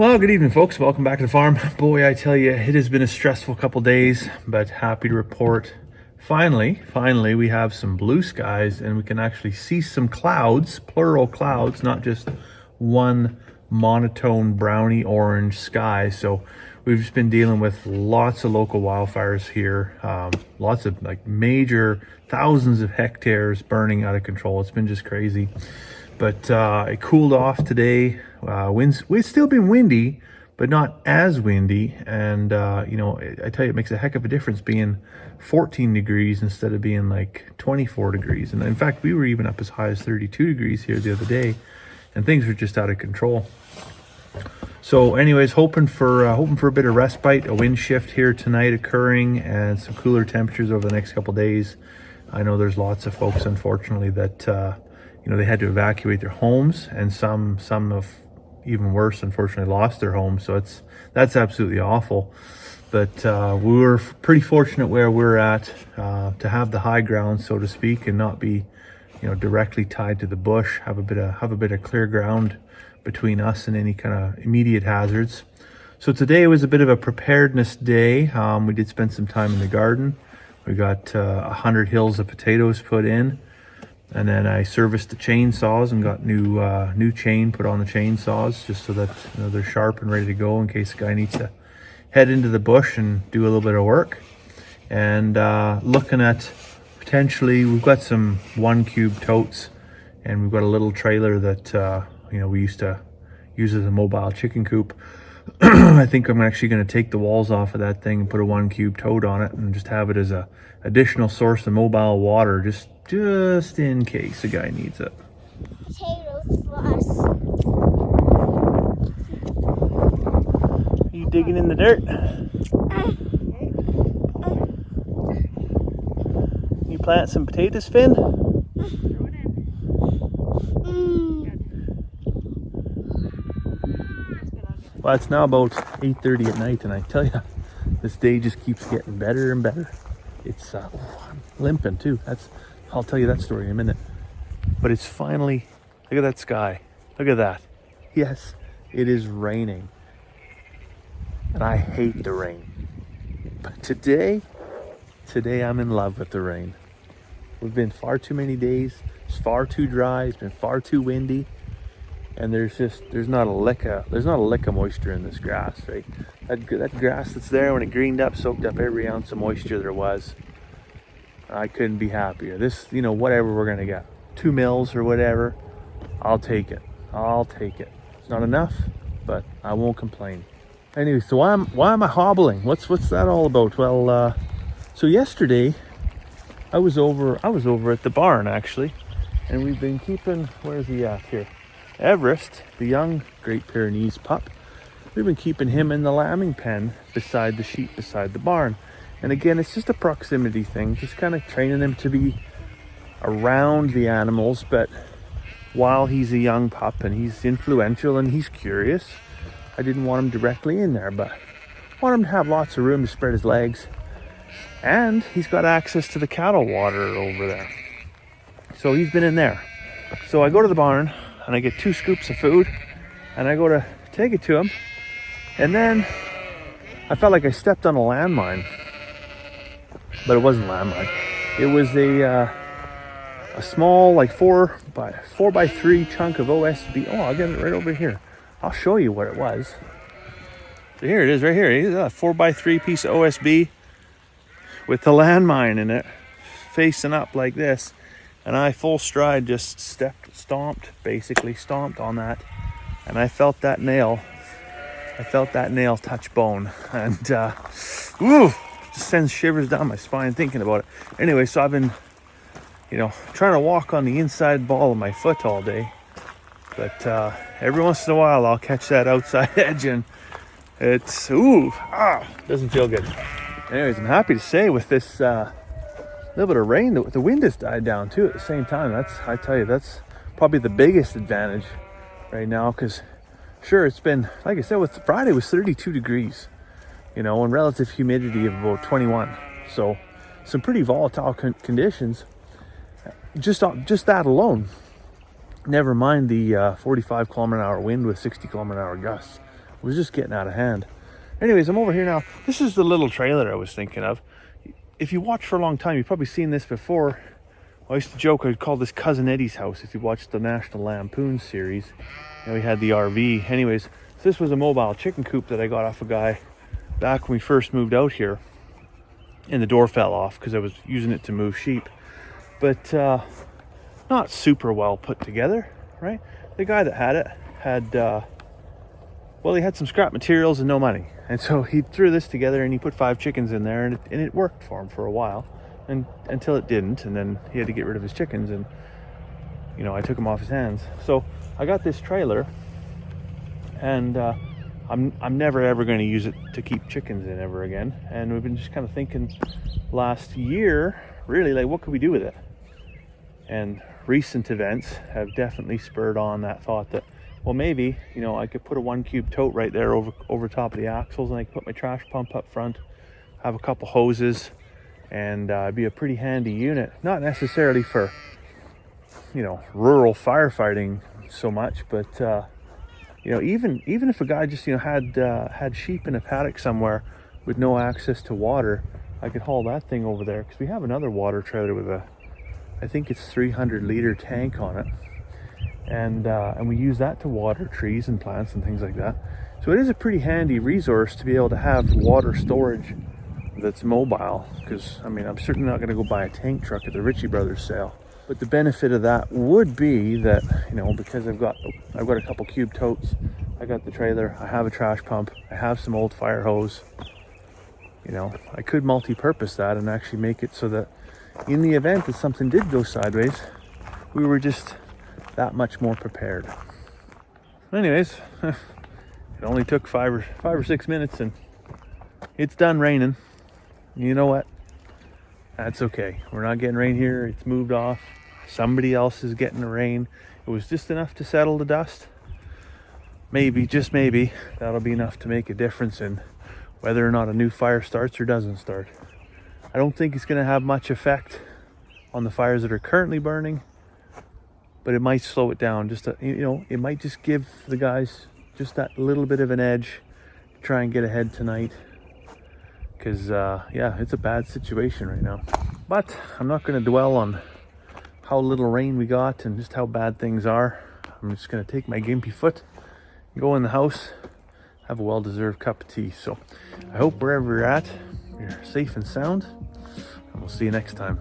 Well, good evening, folks. Welcome back to the farm. Boy, I tell you, it has been a stressful couple days, but happy to report finally, we have some blue skies and we can actually see some clouds, plural clouds, not just one monotone browny orange sky. So we've just been dealing with lots of local wildfires here, lots of like major thousands of hectares burning out of control. It's been just crazy. But it cooled off today. It's still been windy, but not as windy. And, I tell you, it makes a heck of a difference being 14 degrees instead of being like 24 degrees. And in fact, we were even up as high as 32 degrees here the other day, and things were just out of control. So anyways, hoping for a bit of respite, a wind shift here tonight occurring, and some cooler temperatures over the next couple of days. I know there's lots of folks, unfortunately, that they had to evacuate their homes, and some have, even worse, unfortunately, lost their homes. So that's absolutely awful. But we were pretty fortunate where we're at to have the high ground, so to speak, and not be, directly tied to the bush. Have a bit of clear ground between us and any kind of immediate hazards. So today was a bit of a preparedness day. We did spend some time in the garden. We got 100 hills of potatoes put in. And then I serviced the chainsaws and got new chain put on the chainsaws, just so that they're sharp and ready to go in case the guy needs to head into the bush and do a little bit of work. And looking at potentially, we've got some 1 cube totes, and we've got a little trailer that we used to use as a mobile chicken coop. I think I'm actually going to take the walls off of that thing and put a 1 cube tote on it and just have it as a additional source of mobile water, just in case a guy needs it. Potatoes for us. Are you digging in the dirt? You plant some potatoes, Finn? Well, it's now about 8:30 at night, and I tell you, this day just keeps getting better and better. It's I'm limping too. I'll tell you that story in a minute. But it's finally, look at that sky. Look at that. Yes, it is raining. And I hate the rain. But today I'm in love with the rain. We've been far too many days. It's far too dry. It's been far too windy. And there's not a lick of moisture in this grass, right? That grass that's there, when it greened up, soaked up every ounce of moisture there was. I couldn't be happier. This, whatever we're gonna get, 2 mils or whatever, I'll take it. It's not enough, but I won't complain. Anyway, so why am I hobbling? What's that all about? Well, so yesterday I was over at the barn actually, and we've been keeping, where's he at here? Everest, the young Great Pyrenees pup. We've been keeping him in the lambing pen beside the sheep, beside the barn. And again, it's just a proximity thing, just kind of training him to be around the animals. But while he's a young pup and he's influential and he's curious, I didn't want him directly in there, but I want him to have lots of room to spread his legs. And he's got access to the cattle water over there. So he's been in there. So I go to the barn and I get 2 scoops of food and I go to take it to him. And then I felt like I stepped on a landmine. But it wasn't landmine. It was a small, like 4 by 3 chunk of OSB. Oh, I'll get it right over here. I'll show you what it was. So here it is, right here. It's a 4 by 3 piece of OSB with the landmine in it, facing up like this. And I full stride just stomped on that. And I felt that nail touch bone. And just sends shivers down my spine thinking about it. Anyway, so I've been, trying to walk on the inside ball of my foot all day. But every once in a while I'll catch that outside edge and it's, doesn't feel good. Anyways, I'm happy to say with this little bit of rain, the wind has died down too at the same time. I tell you, that's probably the biggest advantage right now, because sure, it's been, like I said, with Friday was 32 degrees. And relative humidity of about 21. So some pretty volatile conditions. Just that alone. Never mind the 45 kilometer an hour wind with 60 kilometer an hour gusts. It was just getting out of hand. Anyways, I'm over here now. This is the little trailer I was thinking of. If you watch for a long time, you've probably seen this before. I used to joke I'd call this Cousin Eddie's house. If you watched the National Lampoon series, we had the RV. Anyways, so this was a mobile chicken coop that I got off a guy back when we first moved out here. And the door fell off because I was using it to move sheep. But not super well put together, right? The guy that had it had, well, he had some scrap materials and no money. And so he threw this together and he put 5 chickens in there, and it worked for him for a while, and until it didn't, and then he had to get rid of his chickens, and you know, I took him off his hands. So I got this trailer, and I'm never ever going to use it to keep chickens in ever again. And we've been just kind of thinking last year, really, like, what could we do with it? And recent events have definitely spurred on that thought that, well, maybe, you know, I could put a 1 cube tote right there over top of the axles, and I could put my trash pump up front, have a couple hoses, and be a pretty handy unit. Not necessarily for, you know, rural firefighting so much, but you know, even if a guy just, you know, had sheep in a paddock somewhere with no access to water, I could haul that thing over there, because we have another water trailer with I think it's 300 liter tank on it. And we use that to water trees and plants and things like that. So it is a pretty handy resource to be able to have water storage that's mobile, because I mean, I'm certainly not going to go buy a tank truck at the Ritchie Brothers sale. But the benefit of that would be that, you know, because I've got a couple cube totes, I got the trailer, I have a trash pump, I have some old fire hose. You know, I could multi-purpose that and actually make it so that in the event that something did go sideways, we were just that much more prepared. Anyways, it only took 5 or 6 minutes and it's done raining. You know what? That's okay. We're not getting rain here. It's moved off. Somebody else is getting the rain. It was just enough to settle the dust. Maybe, just maybe, that'll be enough to make a difference in whether or not a new fire starts or doesn't start. I don't think it's going to have much effect on the fires that are currently burning, but it might slow it down. Just to, you know, it might just give the guys just that little bit of an edge to try and get ahead tonight. Because yeah, it's a bad situation right now. But I'm not going to dwell on how little rain we got and just how bad things are. I'm just going to take my gimpy foot, go in the house, have a well-deserved cup of tea. So I hope wherever you're at, you're safe and sound, and we'll see you next time.